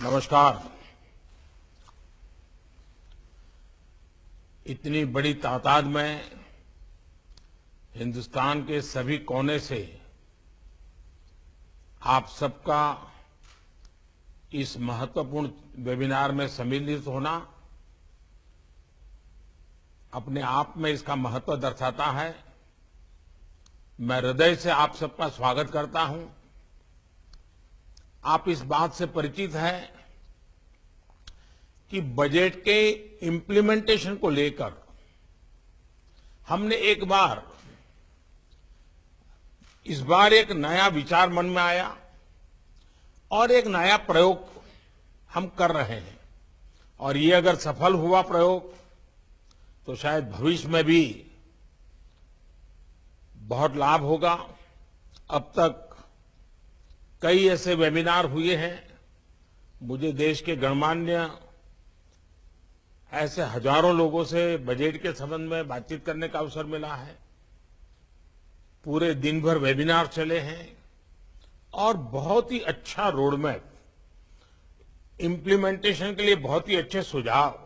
नमस्कार। इतनी बड़ी तादाद में हिंदुस्तान के सभी कोने से आप सबका इस महत्वपूर्ण वेबिनार में सम्मिलित होना अपने आप में इसका महत्व दर्शाता है। मैं हृदय से आप सबका स्वागत करता हूं। आप इस बात से परिचित हैं कि बजट के इम्प्लीमेंटेशन को लेकर हमने इस बार एक नया विचार मन में आया और एक नया प्रयोग हम कर रहे हैं और ये अगर सफल हुआ प्रयोग तो शायद भविष्य में भी बहुत लाभ होगा। अब तक कई ऐसे वेबिनार हुए हैं। मुझे देश के गणमान्य ऐसे हजारों लोगों से बजट के संबंध में बातचीत करने का अवसर मिला है। पूरे दिन भर वेबिनार चले हैं और बहुत ही अच्छा रोडमैप, इम्प्लीमेंटेशन के लिए बहुत ही अच्छे सुझाव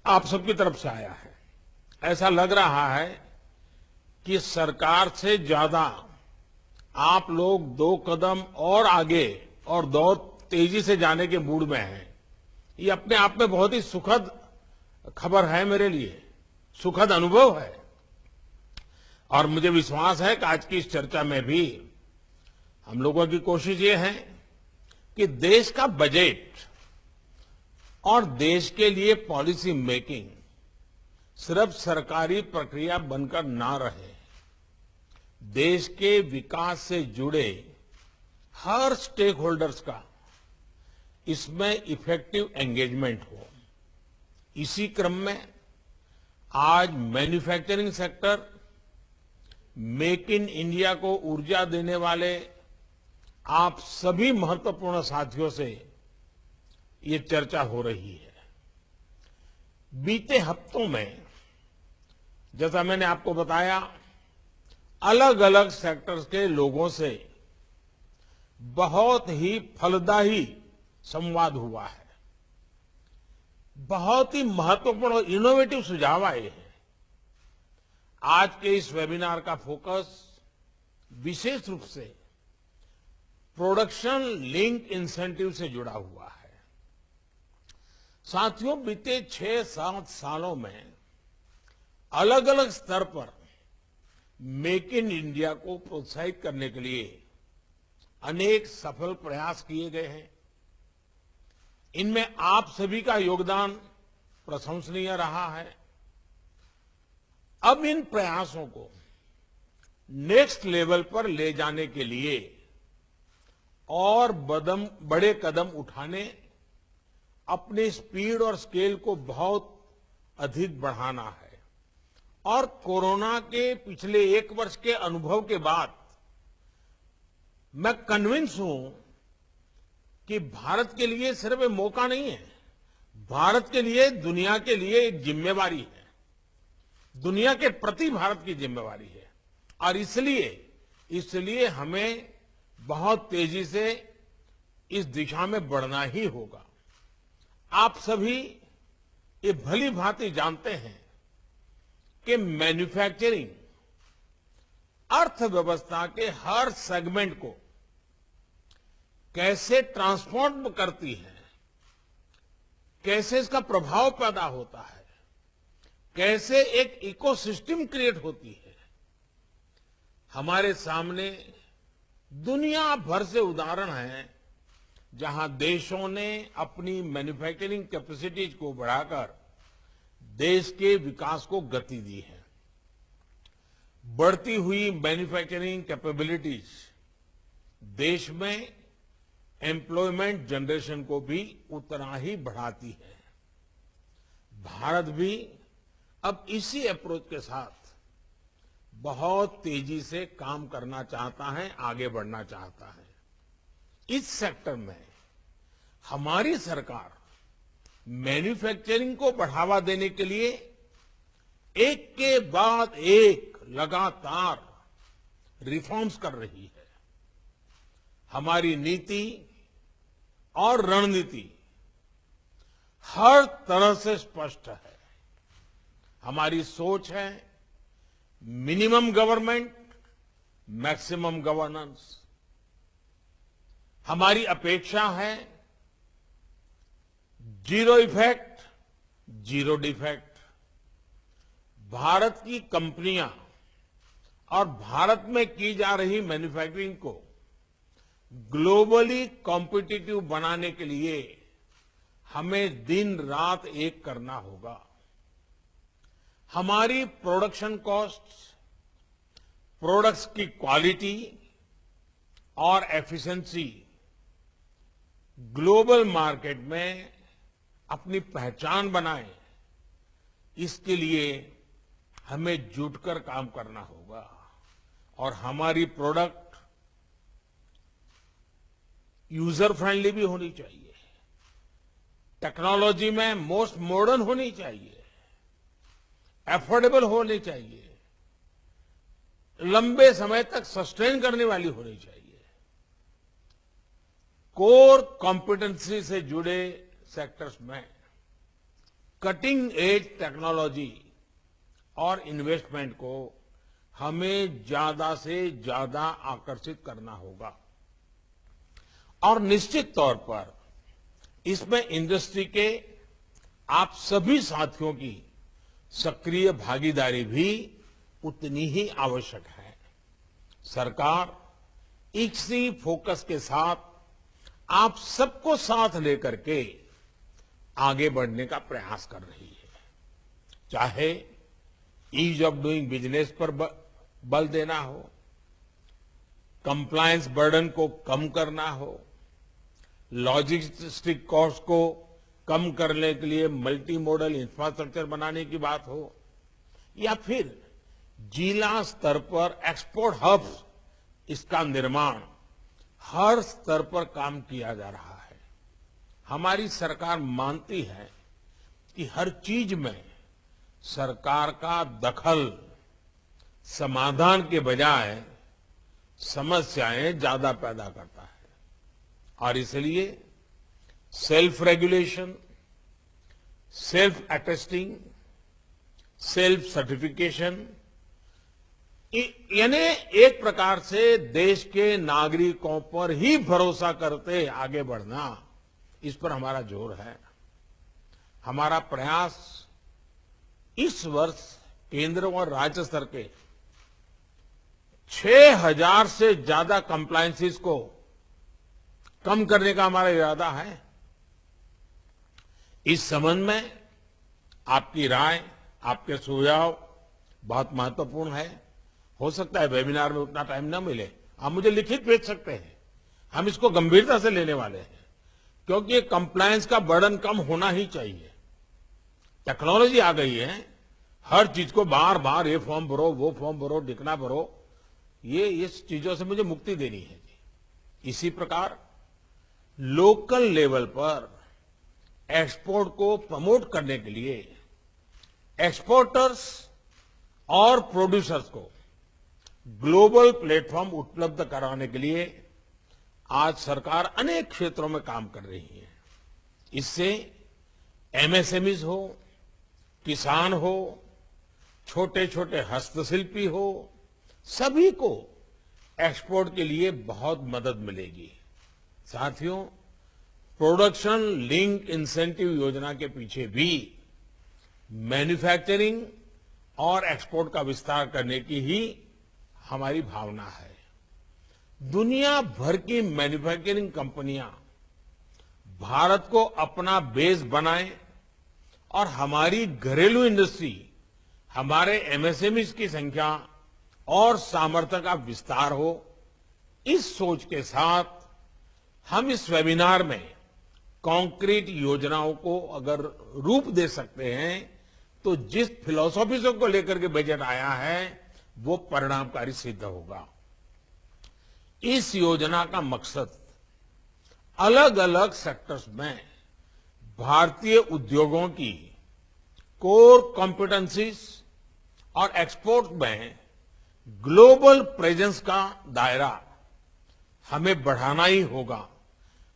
आप सबकी तरफ से आया है। ऐसा लग रहा है कि सरकार से ज्यादा आप लोग 2 कदम और आगे और 2 तेजी से जाने के मूड में हैं। ये अपने आप में बहुत ही सुखद खबर है, मेरे लिए सुखद अनुभव है और मुझे विश्वास है कि आज की इस चर्चा में भी हम लोगों की कोशिश ये है कि देश का बजट और देश के लिए पॉलिसी मेकिंग सिर्फ सरकारी प्रक्रिया बनकर ना रहे। देश के विकास से जुड़े हर स्टेक होल्डर्स का इसमें इफेक्टिव एंगेजमेंट हो। इसी क्रम में आज manufacturing sector, make in India को ऊर्जा देने वाले आप सभी महत्वपूर्ण साथियों से ये चर्चा हो रही है। बीते हफ्तों में जैसा मैंने आपको बताया, अलग अलग सेक्टर्स के लोगों से बहुत ही फलदायी संवाद हुआ है। बहुत ही महत्वपूर्ण और इनोवेटिव सुझाव आए हैं। आज के इस वेबिनार का फोकस विशेष रूप से प्रोडक्शन लिंक इंसेंटिव से जुड़ा हुआ है। साथियों, बीते 6-7 सालों में अलग अलग स्तर पर मेक इन इंडिया को प्रोत्साहित करने के लिए अनेक सफल प्रयास किए गए हैं। इनमें आप सभी का योगदान प्रशंसनीय रहा है। अब इन प्रयासों को नेक्स्ट लेवल पर ले जाने के लिए और बड़े कदम उठाने, अपनी स्पीड और स्केल को बहुत अधिक बढ़ाना है। और कोरोना के पिछले 1 वर्ष के अनुभव के बाद मैं कन्विंस हूं कि भारत के लिए सिर्फ एक मौका नहीं है, भारत के लिए, दुनिया के लिए एक जिम्मेवारी है। दुनिया के प्रति भारत की जिम्मेवारी है और इसलिए हमें बहुत तेजी से इस दिशा में बढ़ना ही होगा। आप सभी ये भली भांति जानते हैं कि मैन्युफैक्चरिंग अर्थव्यवस्था के हर सेगमेंट को कैसे ट्रांसफॉर्म करती है, कैसे इसका प्रभाव पैदा होता है, कैसे एक इकोसिस्टम क्रिएट होती है। हमारे सामने दुनिया भर से उदाहरण हैं जहां देशों ने अपनी मैन्युफैक्चरिंग कैपेसिटीज को बढ़ाकर देश के विकास को गति दी है। बढ़ती हुई मैन्युफैक्चरिंग कैपेबिलिटीज देश में एम्प्लॉयमेंट जनरेशन को भी उतना ही बढ़ाती है। भारत भी अब इसी अप्रोच के साथ बहुत तेजी से काम करना चाहता है, आगे बढ़ना चाहता है। इस सेक्टर में हमारी सरकार मैन्युफैक्चरिंग को बढ़ावा देने के लिए एक के बाद एक लगातार रिफॉर्म्स कर रही है। हमारी नीति और रणनीति हर तरह से स्पष्ट है। हमारी सोच है मिनिमम गवर्नमेंट, मैक्सिमम गवर्नेंस। हमारी अपेक्षा है zero effect, zero defect. Bharat की कंपनियां और भारत में की जा रही मैन्युफैक्चरिंग को ग्लोबली कॉम्पिटिटिव बनाने के लिए हमें दिन रात एक करना होगा। हमारी प्रोडक्शन कॉस्ट, प्रोडक्ट्स की क्वालिटी और एफिशिएंसी ग्लोबल मार्केट में अपनी पहचान बनाए, इसके लिए हमें जुटकर काम करना होगा। और हमारी प्रोडक्ट यूजर फ्रेंडली भी होनी चाहिए, टेक्नोलॉजी में मोस्ट मॉडर्न होनी चाहिए, एफोर्डेबल होनी चाहिए, लंबे समय तक सस्टेन करने वाली होनी चाहिए। कोर कॉम्पिटेंसी से जुड़े सेक्टर्स में कटिंग एज टेक्नोलॉजी और इन्वेस्टमेंट को हमें ज्यादा से ज्यादा आकर्षित करना होगा। और निश्चित तौर पर इसमें इंडस्ट्री के आप सभी साथियों की सक्रिय भागीदारी भी उतनी ही आवश्यक है। सरकार इसी फोकस के साथ आप सबको साथ लेकर के आगे बढ़ने का प्रयास कर रही है। चाहे ईज ऑफ डूइंग बिजनेस पर बल देना हो, कंप्लायंस बर्डन को कम करना हो, लॉजिस्टिक कॉस्ट को कम करने के लिए मल्टी मॉडल इंफ्रास्ट्रक्चर बनाने की बात हो, या फिर जिला स्तर पर एक्सपोर्ट हब्स, इसका निर्माण हर स्तर पर काम किया जा रहा है। हमारी सरकार मानती है कि हर चीज में सरकार का दखल समाधान के बजाय समस्याएं ज्यादा पैदा करता है। और इसलिए self regulation, self attesting, self certification, यानी एक प्रकार से देश के नागरिकों पर ही भरोसा करते आगे बढ़ना, इस पर हमारा जोर है। हमारा प्रयास इस वर्ष केंद्र और राज्य स्तर के 6000 से ज्यादा कंप्लायंसेस को कम करने का हमारा इरादा है। इस संबंध में आपकी राय, आपके सुझाव बहुत महत्वपूर्ण है। हो सकता है वेबिनार में उतना टाइम न मिले, आप मुझे लिखित भेज सकते हैं। हम इसको गंभीरता से लेने वाले हैं, क्योंकि कंप्लायंस का बर्डन कम होना ही चाहिए। टेक्नोलॉजी आ गई है, हर चीज को बार बार ये फॉर्म भरो, वो फॉर्म भरो, दिखना भरो, ये इस चीजों से मुझे मुक्ति देनी है। इसी प्रकार लोकल लेवल पर एक्सपोर्ट को प्रमोट करने के लिए एक्सपोर्टर्स और प्रोड्यूसर्स को ग्लोबल प्लेटफॉर्म उपलब्ध कराने के लिए आज सरकार अनेक क्षेत्रों में काम कर रही है। इससे एमएसएमईज हो, किसान हो, छोटे छोटे हस्तशिल्पी हो, सभी को एक्सपोर्ट के लिए बहुत मदद मिलेगी। साथियों, प्रोडक्शन लिंक इंसेंटिव योजना के पीछे भी मैन्युफैक्चरिंग और एक्सपोर्ट का विस्तार करने की ही हमारी भावना है। दुनिया भर की मैन्युफैक्चरिंग कंपनियां भारत को अपना बेस बनाएं और हमारी घरेलू इंडस्ट्री, हमारे एमएसएमईज की संख्या और सामर्थ्य का विस्तार हो, इस सोच के साथ हम इस वेबिनार में कॉन्क्रीट योजनाओं को अगर रूप दे सकते हैं, तो जिस फिलॉसफी को लेकर के बजट आया है वो परिणामकारी सिद्ध होगा। इस योजना का मकसद अलग अलग सेक्टर्स में भारतीय उद्योगों की कोर कॉम्पिटेंसीज और एक्सपोर्ट में ग्लोबल प्रेजेंस का दायरा हमें बढ़ाना ही होगा।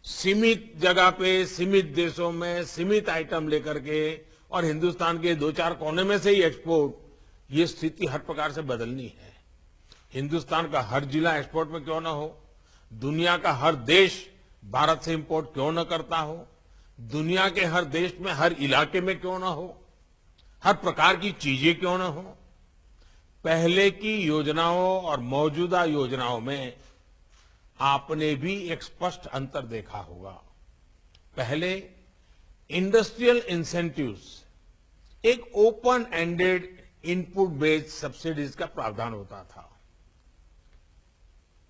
सीमित जगह पे, सीमित देशों में, सीमित आइटम लेकर के और हिंदुस्तान के 2-4 कोने में से ही एक्सपोर्ट, ये स्थिति हर प्रकार से बदलनी है। हिंदुस्तान का हर जिला एक्सपोर्ट में क्यों ना हो, दुनिया का हर देश भारत से इंपोर्ट क्यों न करता हो, दुनिया के हर देश में हर इलाके में क्यों ना हो, हर प्रकार की चीजें क्यों ना हो। पहले की योजनाओं और मौजूदा योजनाओं में आपने भी एक स्पष्ट अंतर देखा होगा। पहले इंडस्ट्रियल इंसेंटिव्स एक open ended input based subsidies का प्रावधान होता था।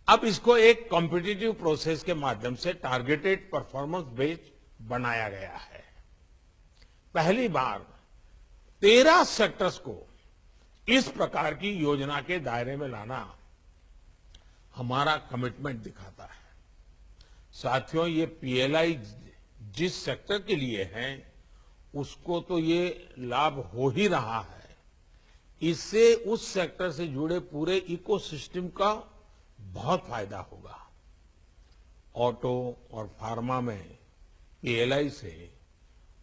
अब इसको एक कॉम्पिटिटिव प्रोसेस के माध्यम से टारगेटेड परफॉर्मेंस बेस्ड बनाया गया है। पहली बार 13 सेक्टर्स को इस प्रकार की योजना के दायरे में लाना हमारा कमिटमेंट दिखाता है। साथियों, ये पीएलआई जिस सेक्टर के लिए है उसको तो ये लाभ हो ही रहा है, इससे उस सेक्टर से जुड़े पूरे इकोसिस्टम का बहुत फायदा होगा। ऑटो और फार्मा में पीएलआई से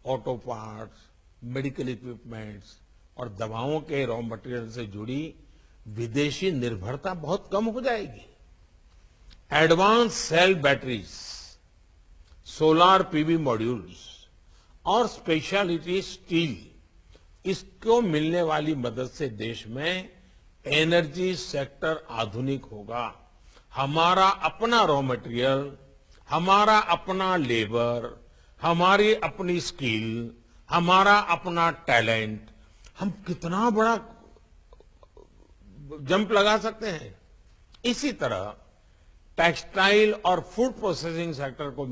ऑटो पार्ट्स, मेडिकल इक्विपमेंट्स और दवाओं के रॉ मटेरियल से जुड़ी विदेशी निर्भरता बहुत कम हो जाएगी। Advance cell batteries, solar PV modules और स्पेशलिटी स्टील, इसको मिलने वाली मदद से देश में एनर्जी सेक्टर आधुनिक होगा। हमारा अपना रॉ मटेरियल, हमारा अपना लेबर, हमारी अपनी स्किल, हमारा अपना टैलेंट, हम कितना बड़ा जंप लगा सकते हैं। इसी तरह टेक्सटाइल और फूड प्रोसेसिंग सेक्टर को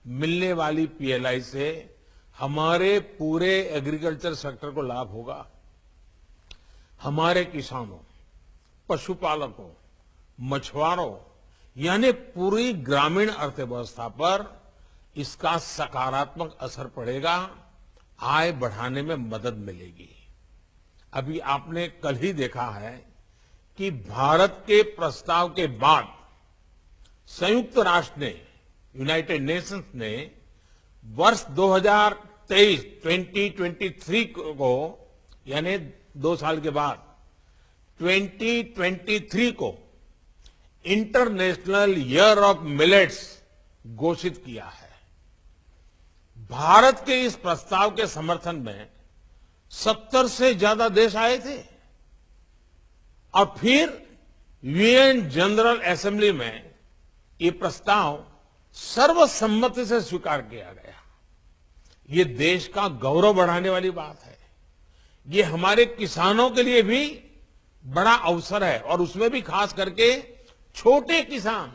मिलने वाली पीएलआई से हमारे पूरे एग्रीकल्चर सेक्टर को लाभ होगा। हमारे किसानों, पशुपालकों, मछुआरों यानी पूरी ग्रामीण अर्थव्यवस्था पर इसका सकारात्मक असर पड़ेगा, आय बढ़ाने में मदद मिलेगी। अभी आपने कल ही देखा है कि भारत के प्रस्ताव के बाद संयुक्त राष्ट्र ने, यूनाइटेड नेशंस ने वर्ष 2023 को यानी 2 साल के बाद 2023 को इंटरनेशनल ईयर ऑफ मिलेट्स घोषित किया है। भारत के इस प्रस्ताव के समर्थन में 70 से ज्यादा देश आए थे और फिर यूएन जनरल असेंबली में ये प्रस्ताव सर्वसम्मति से स्वीकार किया गया। ये देश का गौरव बढ़ाने वाली बात है। ये हमारे किसानों के लिए भी बड़ा अवसर है और उसमें भी खास करके छोटे किसान,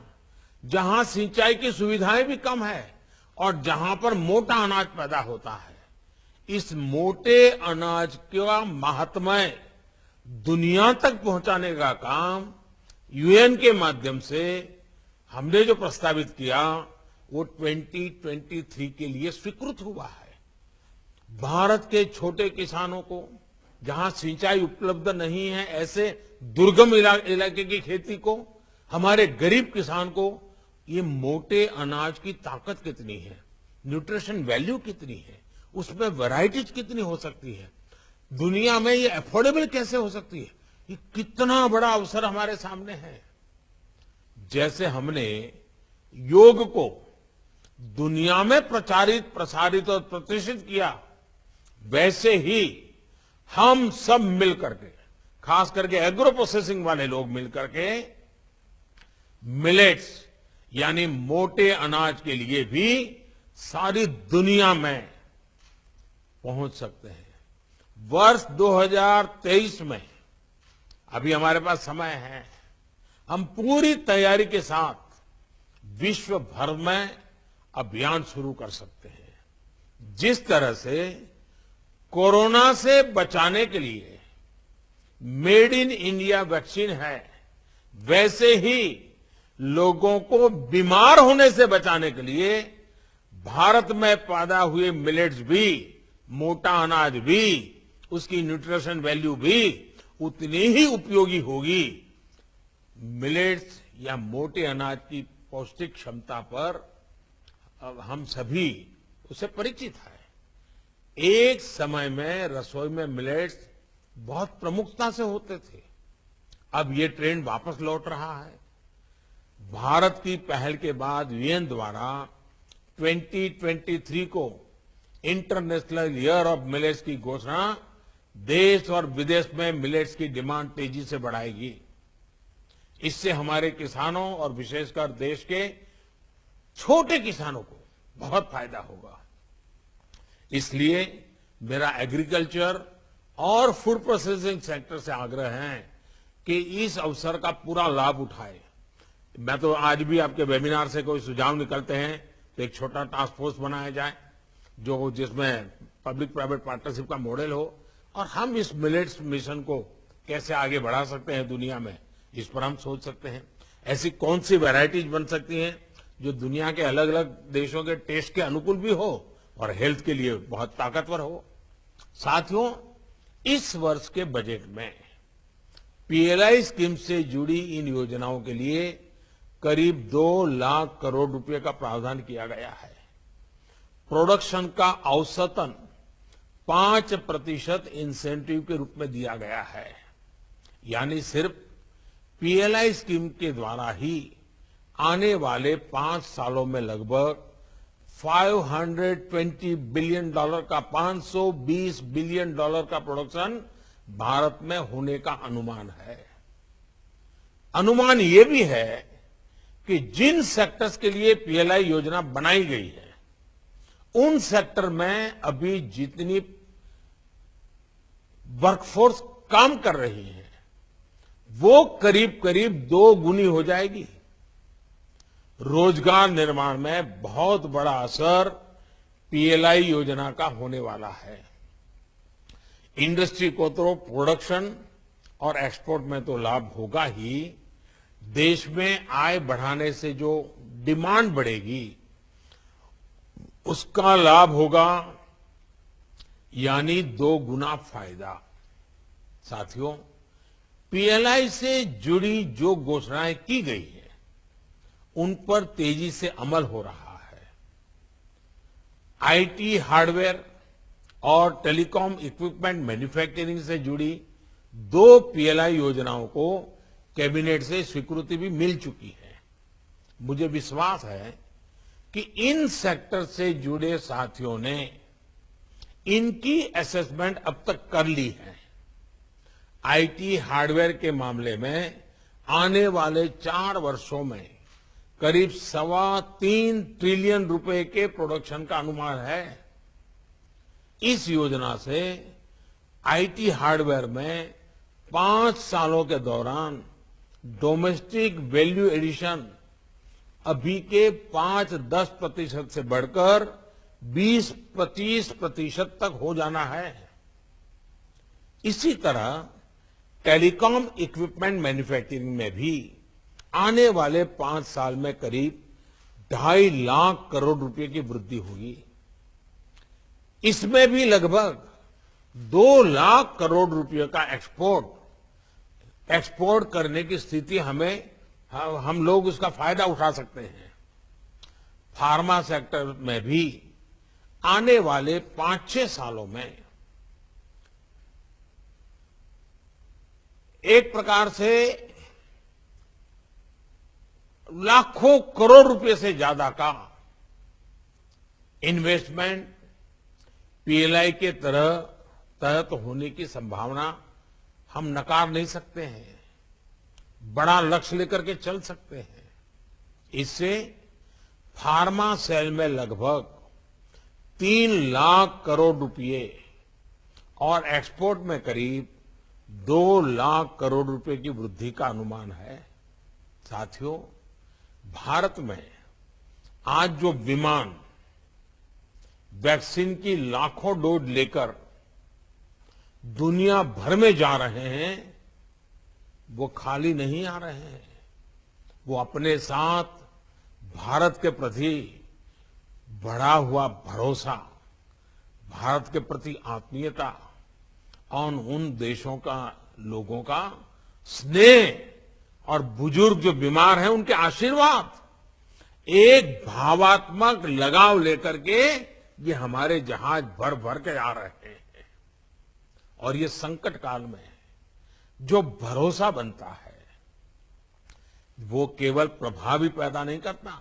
जहां सिंचाई की सुविधाएं भी कम है और जहां पर मोटा अनाज पैदा होता है। इस मोटे अनाज का महात्म्य दुनिया तक पहुंचाने का काम यूएन के माध्यम से हमने जो प्रस्तावित किया वो 2023 के लिए स्वीकृत हुआ है। भारत के छोटे किसानों को, जहां सिंचाई उपलब्ध नहीं है, ऐसे दुर्गम इलाके की खेती को, हमारे गरीब किसान को ये मोटे अनाज की ताकत कितनी है, न्यूट्रिशन वैल्यू कितनी है, उसमें वैरायटीज कितनी हो सकती है, दुनिया में ये अफोर्डेबल कैसे हो सकती है, ये कितना बड़ा अवसर हमारे सामने है। जैसे हमने योग को दुनिया में प्रचारित, प्रसारित और प्रतिष्ठित किया, वैसे ही हम सब मिलकर के, खास करके एग्रो प्रोसेसिंग वाले लोग मिलकर के मिलेट्स यानी मोटे अनाज के लिए भी सारी दुनिया में पहुंच सकते हैं। वर्ष 2023 में अभी हमारे पास समय है, हम पूरी तैयारी के साथ विश्व भर में अभियान शुरू कर सकते हैं। जिस तरह से कोरोना से बचाने के लिए मेड इन इंडिया वैक्सीन है, वैसे ही लोगों को बीमार होने से बचाने के लिए भारत में पैदा हुए मिलेट्स भी, मोटा अनाज भी, उसकी न्यूट्रिशन वैल्यू भी उतनी ही उपयोगी होगी। मिलेट्स या मोटे अनाज की पौष्टिक क्षमता पर अब हम सभी उससे परिचित है। एक समय में रसोई में मिलेट्स बहुत प्रमुखता से होते थे। अब ये ट्रेंड वापस लौट रहा है। भारत की पहल के बाद यूएन द्वारा 2023 को इंटरनेशनल ईयर ऑफ मिलेट्स की घोषणा देश और विदेश में मिलेट्स की डिमांड तेजी से बढ़ाएगी। इससे हमारे किसानों और विशेषकर देश के छोटे किसानों को बहुत फायदा होगा। इसलिए मेरा एग्रीकल्चर और फूड प्रोसेसिंग सेक्टर से आग्रह है कि इस अवसर का पूरा लाभ उठाए। मैं तो आज भी आपके वेबिनार से कोई सुझाव निकलते हैं तो एक छोटा टास्क फोर्स बनाया जाए जो जिसमें पब्लिक प्राइवेट पार्टनरशिप का मॉडल हो और हम इस मिलेट्स मिशन को कैसे आगे बढ़ा सकते हैं दुनिया में, इस पर हम सोच सकते हैं। ऐसी कौन सी वैरायटीज बन सकती हैं जो दुनिया के अलग अलग देशों के टेस्ट के अनुकूल भी हो और हेल्थ के लिए बहुत ताकतवर हो। साथियों, इस वर्ष के बजट में पीएलआई स्कीम से जुड़ी इन योजनाओं के लिए करीब 2 लाख करोड़ रुपए का प्रावधान किया गया है। प्रोडक्शन का औसतन 5% इंसेंटिव के रूप में दिया गया है। यानी सिर्फ पीएलआई स्कीम के द्वारा ही आने वाले 5 सालों में लगभग $520 बिलियन का 520 बिलियन डॉलर का प्रोडक्शन भारत में होने का अनुमान है। अनुमान ये भी है कि जिन सेक्टर्स के लिए पीएलआई योजना बनाई गई है उन सेक्टर में अभी जितनी वर्कफोर्स काम कर रही है वो करीब करीब 2 गुनी हो जाएगी। रोजगार निर्माण में बहुत बड़ा असर पीएलआई योजना का होने वाला है। इंडस्ट्री को तो प्रोडक्शन और एक्सपोर्ट में तो लाभ होगा ही, देश में आय बढ़ाने से जो डिमांड बढ़ेगी उसका लाभ होगा, यानी 2 गुना फायदा। साथियों, पीएलआई से जुड़ी जो घोषणाएं की गई है उन पर तेजी से अमल हो रहा है। आईटी हार्डवेयर और टेलीकॉम इक्विपमेंट मैन्युफैक्चरिंग से जुड़ी 2 पीएलआई योजनाओं को कैबिनेट से स्वीकृति भी मिल चुकी है। मुझे विश्वास है कि इन सेक्टर से जुड़े साथियों ने इनकी असेसमेंट अब तक कर ली है। आईटी हार्डवेयर के मामले में आने वाले 4 वर्षों में करीब 3.25 ट्रिलियन रुपए के प्रोडक्शन का अनुमान है। इस योजना से आईटी हार्डवेयर में 5 सालों के दौरान डोमेस्टिक वैल्यू एडिशन अभी के 5-10% से बढ़कर 20-25% तक हो जाना है। इसी तरह टेलीकॉम इक्विपमेंट मैन्युफैक्चरिंग में भी आने वाले 5 साल में करीब 2.5 लाख करोड़ रुपए की वृद्धि होगी। इसमें भी लगभग 2 लाख करोड़ रुपए का एक्सपोर्ट करने की स्थिति हम लोग उसका फायदा उठा सकते हैं। फार्मा सेक्टर में भी आने वाले 5-6 सालों में एक प्रकार से लाखों करोड़ रुपए से ज्यादा का इन्वेस्टमेंट पीएलआई के तहत होने की संभावना हम नकार नहीं सकते हैं। बड़ा लक्ष्य लेकर के चल सकते हैं। इससे फार्मा सेल में लगभग 3 लाख करोड़ रुपए और एक्सपोर्ट में करीब 2 लाख करोड़ रुपए की वृद्धि का अनुमान है। साथियों, भारत में आज जो विमान वैक्सीन की लाखों डोज लेकर दुनिया भर में जा रहे हैं वो खाली नहीं आ रहे हैं। वो अपने साथ भारत के प्रति बढ़ा हुआ भरोसा, भारत के प्रति आत्मीयता और उन देशों का लोगों का स्नेह और बुजुर्ग जो बीमार हैं उनके आशीर्वाद, एक भावात्मक लगाव लेकर के ये हमारे जहाज भर भर के आ रहे हैं। और ये संकट काल में जो भरोसा बनता है वो केवल प्रभावी पैदा नहीं करता,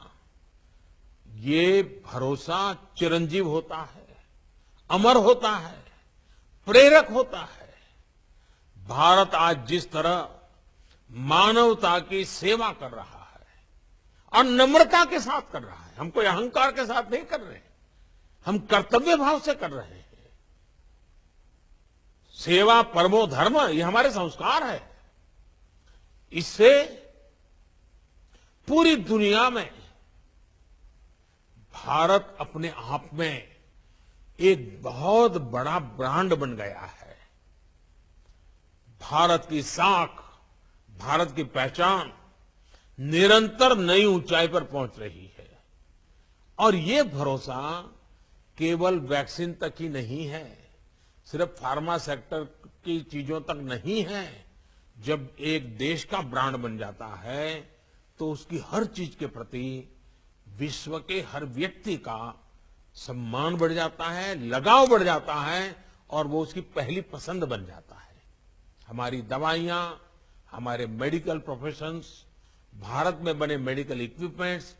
ये भरोसा चिरंजीव होता है, अमर होता है, प्रेरक होता है। भारत आज जिस तरह मानवता की सेवा कर रहा है और नम्रता के साथ कर रहा है, हम कोई अहंकार के साथ नहीं कर रहे, हम कर्तव्य भाव से कर रहे हैं। सेवा परमो धर्म, ये हमारे संस्कार है। इससे पूरी दुनिया में भारत अपने आप में एक बहुत बड़ा ब्रांड बन गया है। भारत की साख, भारत की पहचान निरंतर नई ऊंचाई पर पहुंच रही है। और ये भरोसा केवल वैक्सीन तक ही नहीं है, सिर्फ फार्मा सेक्टर की चीजों तक नहीं है। जब एक देश का ब्रांड बन जाता है तो उसकी हर चीज के प्रति विश्व के हर व्यक्ति का सम्मान बढ़ जाता है, लगाव बढ़ जाता है और वो उसकी पहली पसंद बन जाता है। हमारी दवाइयां, हमारे मेडिकल प्रोफेशंस, भारत में बने मेडिकल इक्विपमेंट्स,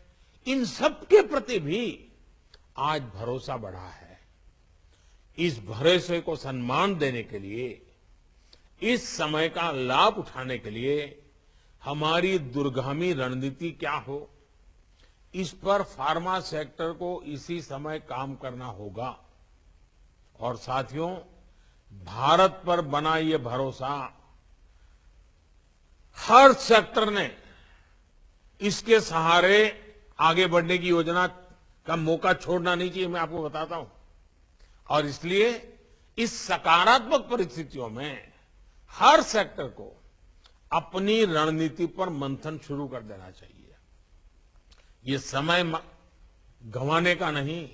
इन सब के प्रति भी आज भरोसा बढ़ा है। इस भरोसे को सम्मान देने के लिए, इस समय का लाभ उठाने के लिए हमारी दूरगामी रणनीति क्या हो, इस पर फार्मा सेक्टर को इसी समय काम करना होगा। और साथियों, भारत पर बना ये भरोसा हर सेक्टर ने इसके सहारे आगे बढ़ने की योजना का मौका छोड़ना नहीं चाहिए, मैं आपको बताता हूं। और इसलिए इस सकारात्मक परिस्थितियों में हर सेक्टर को अपनी रणनीति पर मंथन शुरू कर देना चाहिए। ये समय गंवाने का नहीं,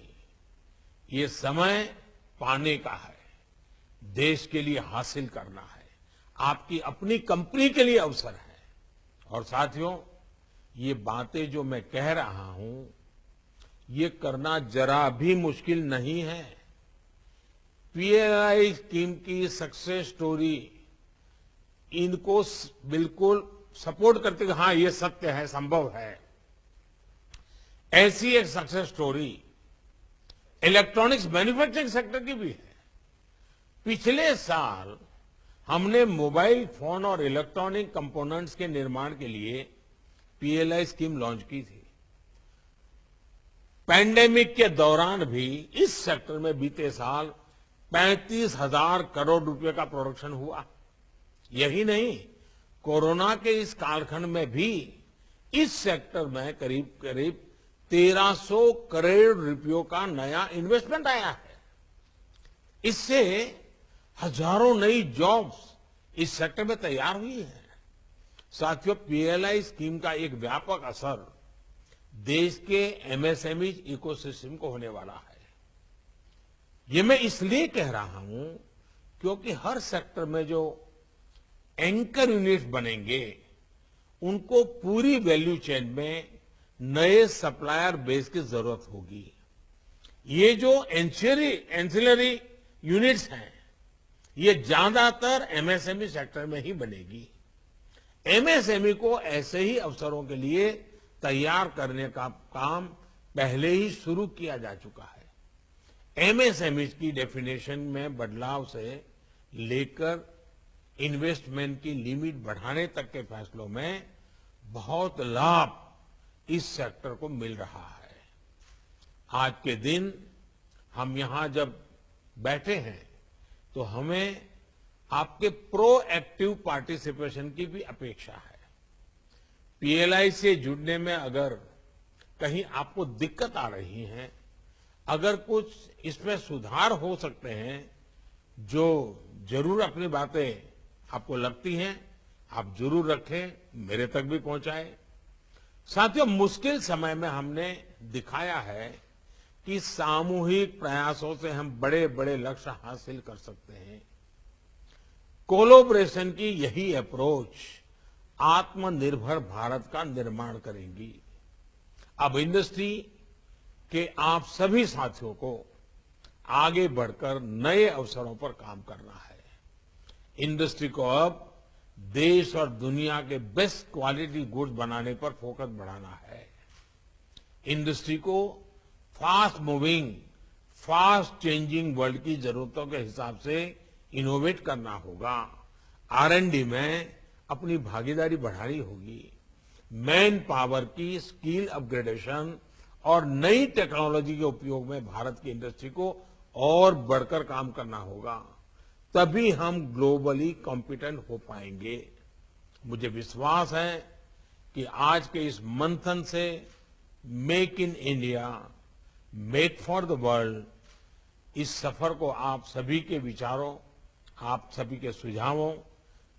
ये समय पाने का है, देश के लिए हासिल करना है, आपकी अपनी कंपनी के लिए अवसर है। और साथियों, ये बातें जो मैं कह रहा हूं, ये करना जरा भी मुश्किल नहीं है। पीएलआई स्कीम की सक्सेस स्टोरी इनको बिल्कुल सपोर्ट करते हैं, हाँ ये सत्य है, संभव है। ऐसी एक success story electronics manufacturing sector की भी है। पिछले साल हमने मोबाइल फोन और इलेक्ट्रॉनिक कंपोनेंट्स के निर्माण के लिए पीएलआई स्कीम लॉन्च की थी। पैंडेमिक के दौरान भी इस सेक्टर में बीते साल 35,000 करोड़ रुपए का प्रोडक्शन हुआ। यही नहीं, कोरोना के इस कालखंड में भी इस सेक्टर में करीब करीब 1300 करोड़ रुपयों का नया इन्वेस्टमेंट आया है। इससे हजारों नई जॉब्स इस सेक्टर में तैयार हुई है। साथियों, पीएलआई स्कीम का एक व्यापक असर देश के एमएसएमई इकोसिस्टम को होने वाला है। ये मैं इसलिए कह रहा हूं क्योंकि हर सेक्टर में जो एंकर यूनिट्स बनेंगे उनको पूरी वैल्यू चेन में नए सप्लायर बेस की जरूरत होगी। ये जो एंसिलरी यूनिट्स हैं, ये ज्यादातर एमएसएमई सेक्टर में ही बनेगी। एमएसएमई को ऐसे ही अवसरों के लिए तैयार करने का काम पहले ही शुरू किया जा चुका है। एमएसएमई की डेफिनेशन में बदलाव से लेकर इन्वेस्टमेंट की लिमिट बढ़ाने तक के फैसलों में बहुत लाभ इस सेक्टर को मिल रहा है। आज के दिन हम यहां जब बैठे हैं तो हमें आपके प्रोएक्टिव पार्टिसिपेशन की भी अपेक्षा है। पीएलआई से जुड़ने में अगर कहीं आपको दिक्कत आ रही है, अगर कुछ इसमें सुधार हो सकते हैं, जो जरूर अपनी बातें आपको लगती हैं, आप जरूर रखें, मेरे तक भी पहुंचाएं। साथियों, मुश्किल समय में हमने दिखाया है कि सामूहिक प्रयासों से हम बड़े बड़े लक्ष्य हासिल कर सकते हैं। कोलैबोरेशन की यही अप्रोच आत्मनिर्भर भारत का निर्माण करेंगी। अब इंडस्ट्री के आप सभी साथियों को आगे बढ़कर नए अवसरों पर काम करना है। इंडस्ट्री को अब देश और दुनिया के बेस्ट क्वालिटी गुड्स बनाने पर फोकस बढ़ाना है। इंडस्ट्री को fast moving, fast changing world की जरूरतों के हिसाब से इनोवेट करना होगा। R&D में अपनी भागीदारी बढ़ानी होगी। मैन पावर की स्किल अपग्रेडेशन और नई टेक्नोलॉजी के उपयोग में भारत की इंडस्ट्री को और बढ़कर काम करना होगा। तभी हम ग्लोबली कॉम्पिटेंट हो पाएंगे। मुझे विश्वास है कि आज के इस मंथन से make in India, make for the world, इस सफर को आप सभी के विचारों, आप सभी के सुझावों,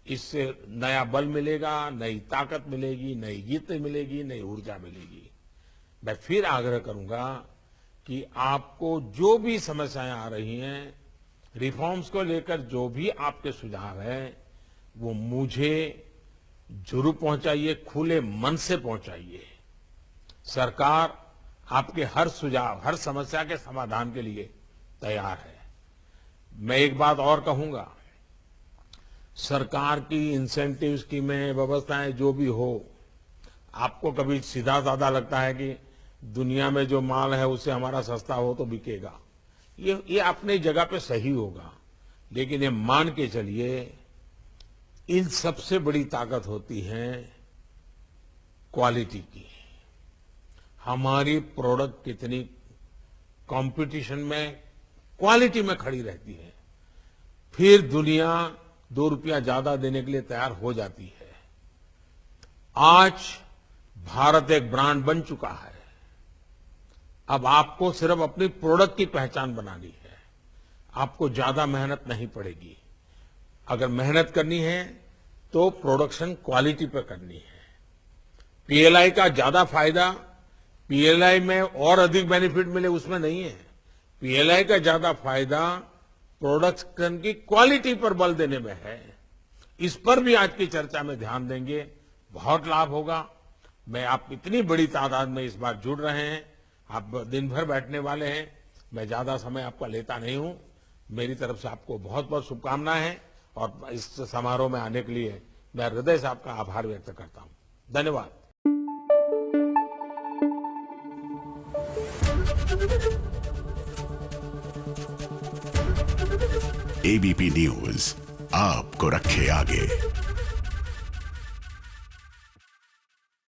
इससे नया बल मिलेगा, नई ताकत मिलेगी, नई गति मिलेगी, नई ऊर्जा मिलेगी। मैं फिर आग्रह करूंगा कि आपको जो भी समस्याएं आ रही हैं, रिफॉर्म्स को लेकर जो भी आपके सुझाव हैं, वो मुझे जरूर पहुंचाइए, खुले मन से पहुंचाइए। सरकार आपके हर सुझाव, हर समस्या के समाधान के लिए तैयार है। मैं एक बात और कहूंगा, सरकार की इंसेंटिव स्कीमें, व्यवस्थाएं जो भी हो, आपको कभी सीधा साधा लगता है कि दुनिया में जो माल है उससे हमारा सस्ता हो तो बिकेगा, ये अपनी जगह पे सही होगा, लेकिन ये मान के चलिए इन सबसे बड़ी ताकत होती है क्वालिटी की। हमारी प्रोडक्ट कितनी कंपटीशन में क्वालिटी में खड़ी रहती है, फिर दुनिया 2 रुपया ज्यादा देने के लिए तैयार हो जाती है। आज भारत एक ब्रांड बन चुका है। अब आपको सिर्फ अपनी प्रोडक्ट की पहचान बनानी है। आपको ज्यादा मेहनत नहीं पड़ेगी। अगर मेहनत करनी है तो प्रोडक्शन क्वालिटी पर करनी है। पीएलआई का ज्यादा फायदा, पीएलआई में और अधिक बेनिफिट मिले उसमें नहीं है। पीएलआई का ज्यादा फायदा प्रोडक्शन की क्वालिटी पर बल देने में है। इस पर भी आज की चर्चा में ध्यान देंगे, बहुत लाभ होगा। मैं आप इतनी बड़ी तादाद में इस बार जुड़ रहे हैं, आप दिन भर बैठने वाले हैं, मैं ज्यादा समय आपका लेता नहीं हूं। मेरी तरफ से आपको बहुत बहुत शुभकामनाएं हैं और इस समारोह में आने के लिए मैं हृदय से आपका आभार व्यक्त करता हूं। धन्यवाद। एबीपी न्यूज आपको रखे आगे।